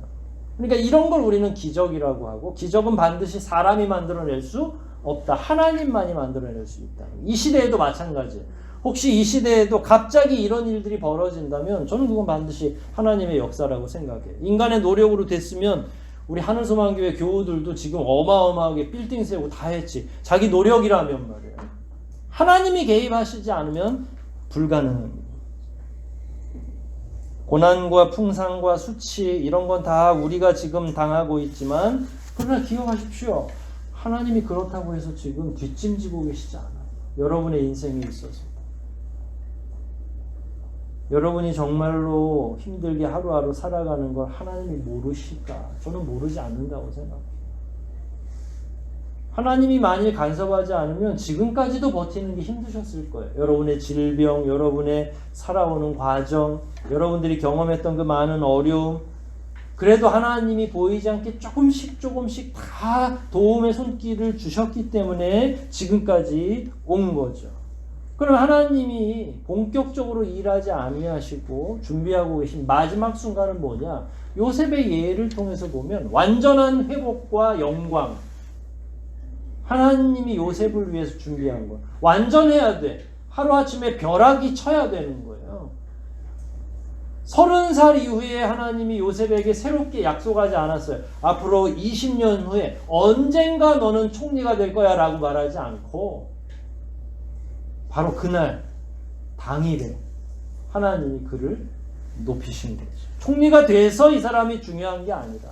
그러니까 이런 걸 우리는 기적이라고 하고, 기적은 반드시 사람이 만들어낼 수 없다. 하나님만이 만들어낼 수 있다. 이 시대에도 마찬가지예요. 혹시 이 시대에도 갑자기 이런 일들이 벌어진다면 저는 그건 반드시 하나님의 역사라고 생각해요. 인간의 노력으로 됐으면 우리 하늘소망교회 교우들도 지금 어마어마하게 빌딩 세우고 다 했지. 자기 노력이라면 말이에요. 하나님이 개입하시지 않으면 불가능합니다. 고난과 풍상과 수치 이런 건 다 우리가 지금 당하고 있지만, 그러나 기억하십시오. 하나님이 그렇다고 해서 지금 뒷짐지고 계시지 않아요. 여러분의 인생에 있어서. 여러분이 정말로 힘들게 하루하루 살아가는 걸 하나님이 모르실까? 저는 모르지 않는다고 생각해요. 하나님이 만일 간섭하지 않으면 지금까지도 버티는 게 힘드셨을 거예요. 여러분의 질병, 여러분의 살아오는 과정, 여러분들이 경험했던 그 많은 어려움, 그래도 하나님이 보이지 않게 조금씩 다 도움의 손길을 주셨기 때문에 지금까지 온 거죠. 그럼 하나님이 본격적으로 일하지 아니하시고 준비하고 계신 마지막 순간은 뭐냐? 요셉의 예를 통해서 보면 완전한 회복과 영광, 하나님이 요셉을 위해서 준비한 거. 완전해야 돼. 하루아침에 벼락이 쳐야 되는 거예요. 30살 이후에 하나님이 요셉에게 새롭게 약속하지 않았어요. 앞으로 20년 후에 언젠가 너는 총리가 될 거야 라고 말하지 않고, 바로 그날 당일에 하나님이 그를 높이신 거죠. 총리가 돼서 이 사람이 중요한 게 아니라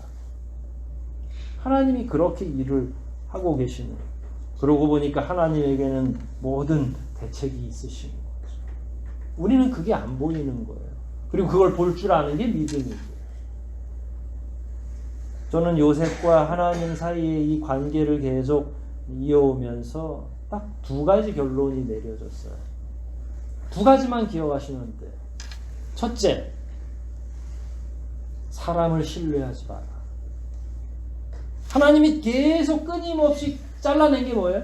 하나님이 그렇게 일을 하고 계시는 거예요. 그러고 보니까 하나님에게는 모든 대책이 있으신 거죠. 우리는 그게 안 보이는 거예요. 그리고 그걸 볼 줄 아는 게 믿음이고요. 저는 요셉과 하나님 사이의 이 관계를 계속 이어오면서 딱 2가지 결론이 내려졌어요. 2가지만 기억하시면 돼요. 첫째, 사람을 신뢰하지 마라. 하나님이 계속 끊임없이 잘라낸 게 뭐예요?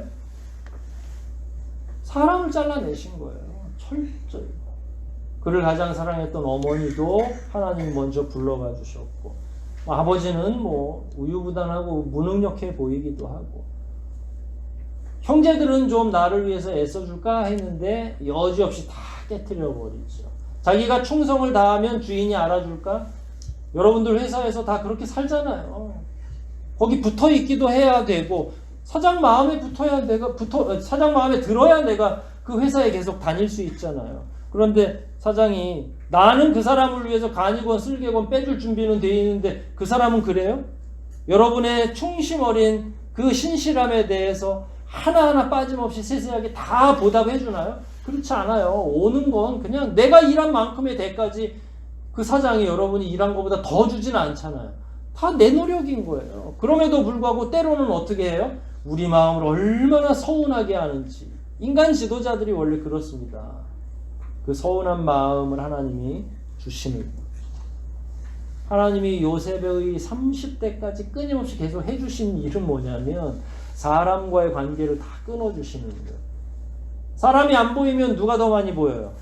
사람을 잘라내신 거예요. 철저히. 그를 가장 사랑했던 어머니도 하나님이 먼저 불러가 주셨고, 아버지는 뭐 우유부단하고 무능력해 보이기도 하고, 형제들은 좀 나를 위해서 애써줄까 했는데 여지없이 다 깨트려 버리죠. 자기가 충성을 다하면 주인이 알아줄까? 여러분들 회사에서 다 그렇게 살잖아요. 거기 붙어 있기도 해야 되고, 사장 마음에 사장 마음에 들어야 내가 그 회사에 계속 다닐 수 있잖아요. 그런데 사장이 나는 그 사람을 위해서 간이건 쓸개건 빼줄 준비는 돼 있는데 그 사람은 그래요? 여러분의 충심 어린 그 신실함에 대해서 하나하나 빠짐없이 세세하게 다 보답해 주나요? 그렇지 않아요. 오는 건 그냥 내가 일한 만큼의 대가지, 그 사장이 여러분이 일한 것보다 더 주진 않잖아요. 다 내 노력인 거예요. 그럼에도 불구하고 때로는 어떻게 해요? 우리 마음을 얼마나 서운하게 하는지. 인간 지도자들이 원래 그렇습니다. 그 서운한 마음을 하나님이 주시는 거예요. 하나님이 요셉의 30대까지 끊임없이 계속 해주신 일은 뭐냐면 사람과의 관계를 다 끊어주시는 거예요. 사람이 안 보이면 누가 더 많이 보여요?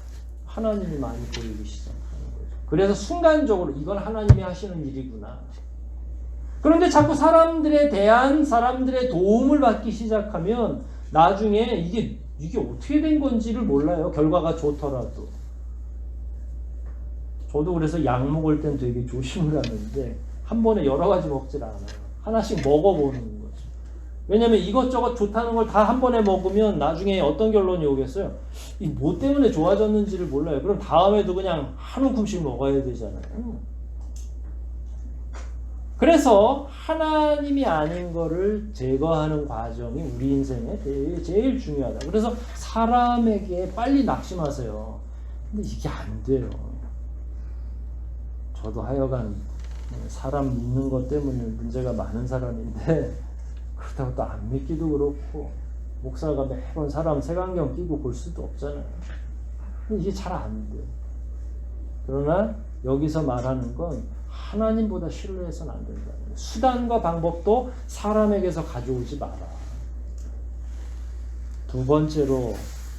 하나님이 많이 보이기 시작하는 거죠. 그래서 순간적으로 이건 하나님이 하시는 일이구나. 그런데 자꾸 사람들의 도움을 받기 시작하면 나중에 이게 어떻게 된 건지를 몰라요. 결과가 좋더라도. 저도 그래서 약 먹을 땐 되게 조심을 하는데 한 번에 여러 가지 먹질 않아요. 하나씩 먹어보는 거죠. 왜냐면 이것저것 좋다는 걸 다 한 번에 먹으면 나중에 어떤 결론이 오겠어요? 이 뭐 때문에 좋아졌는지를 몰라요. 그럼 다음에도 그냥 한 움큼씩 먹어야 되잖아요. 그래서 하나님이 아닌 거를 제거하는 과정이 우리 인생에 제일 중요하다. 그래서 사람에게 빨리 낙심하세요. 근데 이게 안 돼요. 저도 하여간 사람 믿는 것 때문에 문제가 많은 사람인데 그렇다고 또 안 믿기도 그렇고 목사가 매번 사람 색안경 끼고 볼 수도 없잖아요. 이게 잘 안 돼. 그러나 여기서 말하는 건 하나님보다 신뢰해서는 안 된다. 수단과 방법도 사람에게서 가져오지 마라. 두 번째로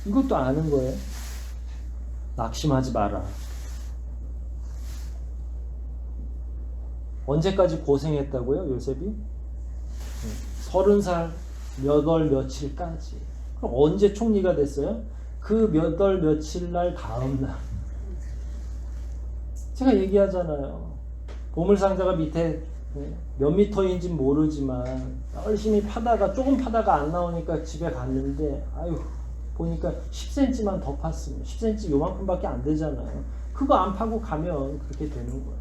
이것도 아는 거예요. 낙심하지 마라. 언제까지 고생했다고요, 요셉이? 30살 몇 월 며칠까지. 그럼 언제 총리가 됐어요? 그 몇 월 며칠 날 다음 날. 제가 얘기하잖아요. 보물상자가 밑에 몇 미터인지 모르지만 열심히 파다가 조금 파다가 안 나오니까 집에 갔는데 아유 보니까 10cm만 더 팠으면 10cm 요만큼밖에 안 되잖아요. 그거 안 파고 가면 그렇게 되는 거예요.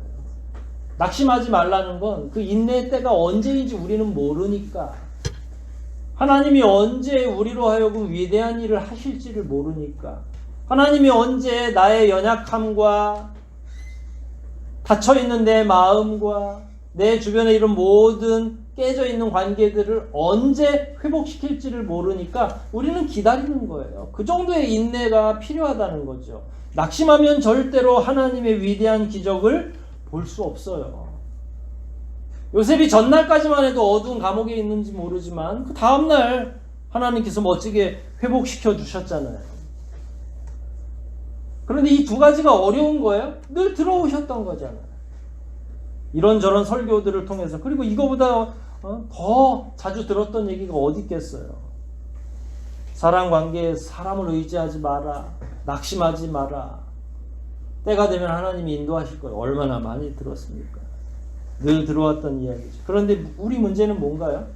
낙심하지 말라는 건 그 인내의 때가 언제인지 우리는 모르니까, 하나님이 언제 우리로 하여금 위대한 일을 하실지를 모르니까, 하나님이 언제 나의 연약함과 닫혀있는 내 마음과 내 주변에 이런 모든 깨져있는 관계들을 언제 회복시킬지를 모르니까 우리는 기다리는 거예요. 그 정도의 인내가 필요하다는 거죠. 낙심하면 절대로 하나님의 위대한 기적을 볼 수 없어요. 요셉이 전날까지만 해도 어두운 감옥에 있는지 모르지만 그 다음날 하나님께서 멋지게 회복시켜 주셨잖아요. 그런데 이 두 가지가 어려운 거예요? 늘 들어오셨던 거잖아요. 이런저런 설교들을 통해서. 그리고 이거보다 더 자주 들었던 얘기가 어디 있겠어요. 사람 관계에 사람을 의지하지 마라. 낙심하지 마라. 때가 되면 하나님이 인도하실 거예요. 얼마나 많이 들었습니까? 늘 들어왔던 이야기죠. 그런데 우리 문제는 뭔가요?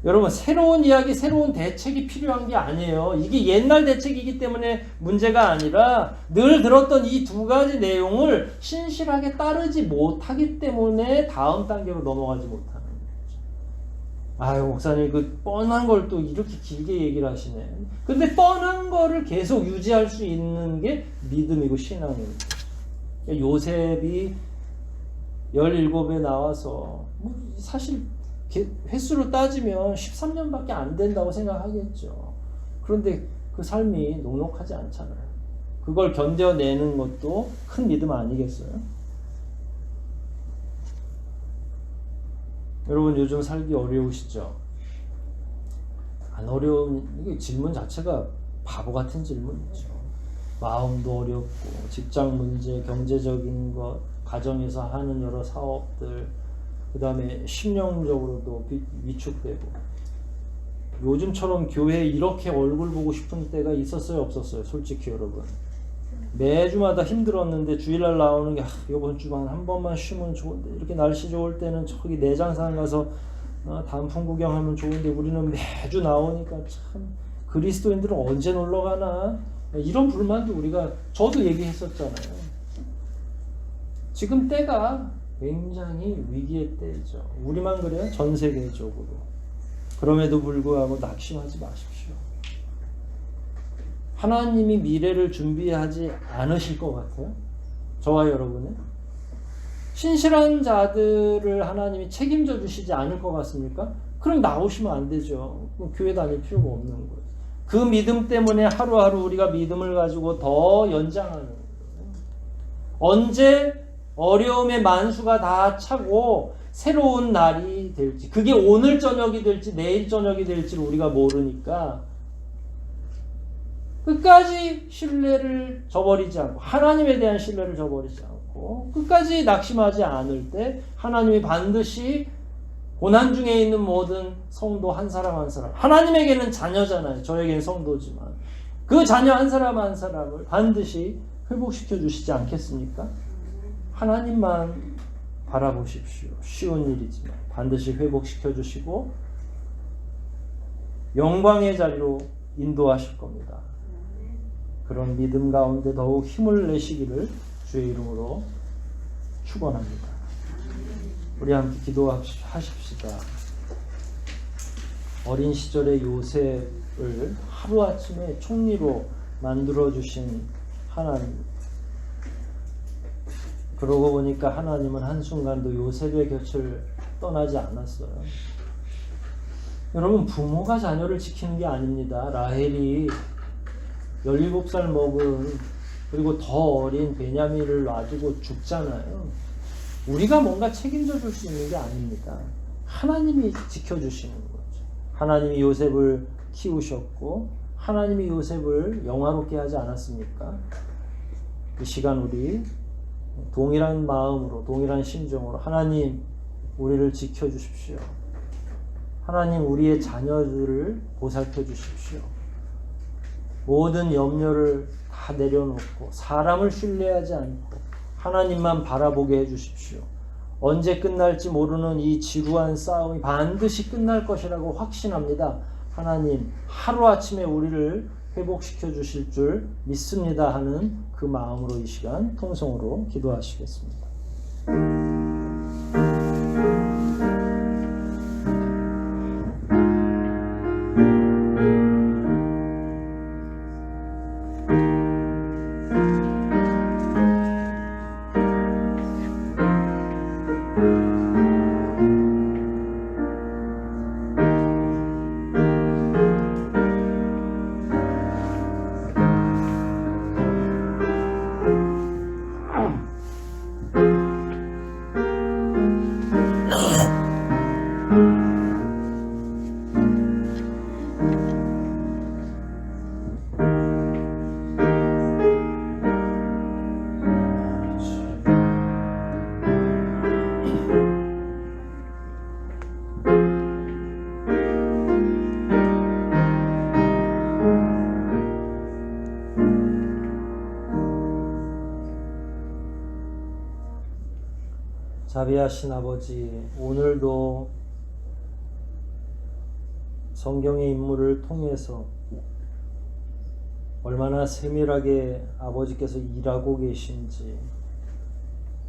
여러분, 새로운 이야기, 새로운 대책이 필요한 게 아니에요. 이게 옛날 대책이기 때문에 문제가 아니라 늘 들었던 이 두 가지 내용을 신실하게 따르지 못하기 때문에 다음 단계로 넘어가지 못하는 거죠. 아유, 목사님, 그 뻔한 걸 또 이렇게 길게 얘기를 하시네. 근데 뻔한 거를 계속 유지할 수 있는 게 믿음이고 신앙입니다. 요셉이 17에 나와서 사실 횟수로 따지면 13년밖에 안 된다고 생각하겠죠. 그런데 그 삶이 녹록하지 않잖아요. 그걸 견뎌내는 것도 큰 믿음 아니겠어요? 여러분, 요즘 살기 어려우시죠? 안 어려운, 이게 질문 자체가 바보 같은 질문이죠. 마음도 어렵고, 직장 문제, 경제적인 것, 가정에서 하는 여러 사업들, 그 다음에 심령적으로도 위축되고. 요즘처럼 교회에 이렇게 얼굴 보고 싶은 때가 있었어요, 없었어요? 솔직히 여러분. 매주마다 힘들었는데 주일날 나오는 게 이번 주만 한 번만 쉬면 좋은데, 이렇게 날씨 좋을 때는 저기 내장산 가서 단풍 구경하면 좋은데 우리는 매주 나오니까 참 그리스도인들은 언제 놀러 가나, 이런 불만도 우리가, 저도 얘기했었잖아요. 지금 때가 굉장히 위기의 때죠. 우리만 그래요? 전 세계적으로. 그럼에도 불구하고 낙심하지 마십시오. 하나님이 미래를 준비하지 않으실 것 같아요? 저와 여러분의? 신실한 자들을 하나님이 책임져 주시지 않을 것 같습니까? 그럼 나오시면 안 되죠. 교회 다닐 필요가 없는 거예요. 그 믿음 때문에 하루하루 우리가 믿음을 가지고 더 연장하는 거예요. 언제 어려움의 만수가 다 차고 새로운 날이 될지, 그게 오늘 저녁이 될지 내일 저녁이 될지를 우리가 모르니까 끝까지 신뢰를 저버리지 않고, 하나님에 대한 신뢰를 저버리지 않고 끝까지 낙심하지 않을 때 하나님이 반드시 고난 중에 있는 모든 성도 한 사람 한 사람, 하나님에게는 자녀잖아요. 저에게는 성도지만 그 자녀 한 사람 한 사람을 반드시 회복시켜 주시지 않겠습니까? 하나님만 바라보십시오. 쉬운 일이지만 반드시 회복시켜 주시고 영광의 자리로 인도하실 겁니다. 그런 믿음 가운데 더욱 힘을 내시기를 주의 이름으로 축원합니다. 우리 함께 기도하십시다. 어린 시절의 요셉을 하루아침에 총리로 만들어주신 하나님, 그러고 보니까 하나님은 한순간도 요셉의 곁을 떠나지 않았어요. 여러분, 부모가 자녀를 지키는 게 아닙니다. 라헬이 17살 먹은 그리고 더 어린 베냐민을 놔두고 죽잖아요. 우리가 뭔가 책임져 줄 수 있는 게 아닙니다. 하나님이 지켜주시는 거죠. 하나님이 요셉을 키우셨고 하나님이 요셉을 영화롭게 하지 않았습니까? 이 시간 우리 동일한 마음으로 동일한 심정으로 하나님 우리를 지켜주십시오. 하나님 우리의 자녀들을 보살펴 주십시오. 모든 염려를 다 내려놓고 사람을 신뢰하지 않고 하나님만 바라보게 해주십시오. 언제 끝날지 모르는 이 지루한 싸움이 반드시 끝날 것이라고 확신합니다. 하나님 하루아침에 우리를 회복시켜 주실 줄 믿습니다 하는 그 마음으로 이 시간 통성으로 기도하시겠습니다. 자비하신 아버지, 오늘도 성경의 인물을 통해서 얼마나 세밀하게 아버지께서 일하고 계신지,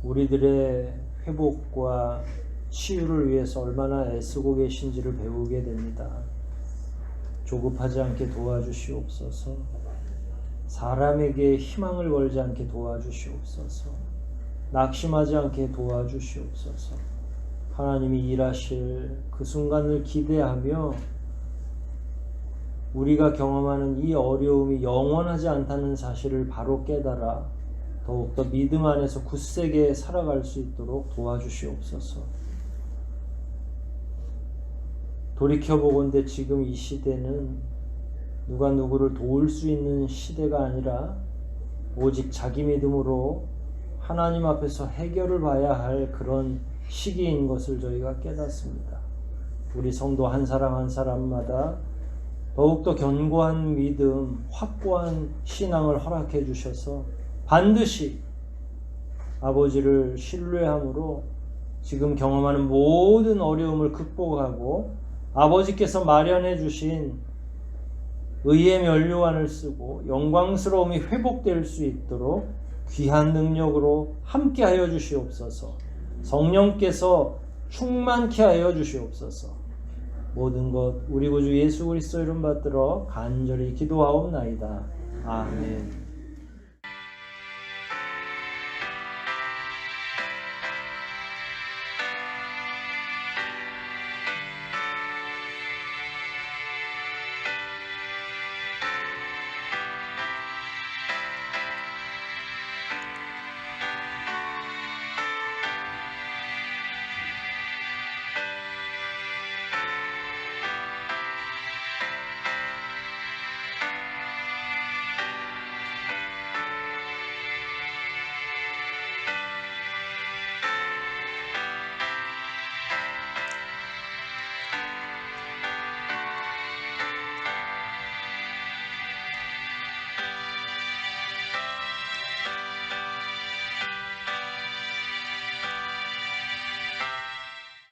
우리들의 회복과 치유를 위해서 얼마나 애쓰고 계신지를 배우게 됩니다. 조급하지 않게 도와주시옵소서. 사람에게 희망을 걸지 않게 도와주시옵소서. 낙심하지 않게 도와주시옵소서. 하나님이 일하실 그 순간을 기대하며 우리가 경험하는 이 어려움이 영원하지 않다는 사실을 바로 깨달아 더욱더 믿음 안에서 굳세게 살아갈 수 있도록 도와주시옵소서. 돌이켜보건대 지금 이 시대는 누가 누구를 도울 수 있는 시대가 아니라 오직 자기 믿음으로 하나님 앞에서 해결을 봐야 할 그런 시기인 것을 저희가 깨닫습니다. 우리 성도 한 사람 한 사람마다 더욱더 견고한 믿음, 확고한 신앙을 허락해 주셔서 반드시 아버지를 신뢰함으로 지금 경험하는 모든 어려움을 극복하고 아버지께서 마련해 주신 의의 면류관을 쓰고 영광스러움이 회복될 수 있도록 귀한 능력으로 함께하여 주시옵소서. 성령께서 충만케 하여 주시옵소서. 모든 것 우리 구주 예수 그리스도 이름 받들어 간절히 기도하옵나이다. 아멘.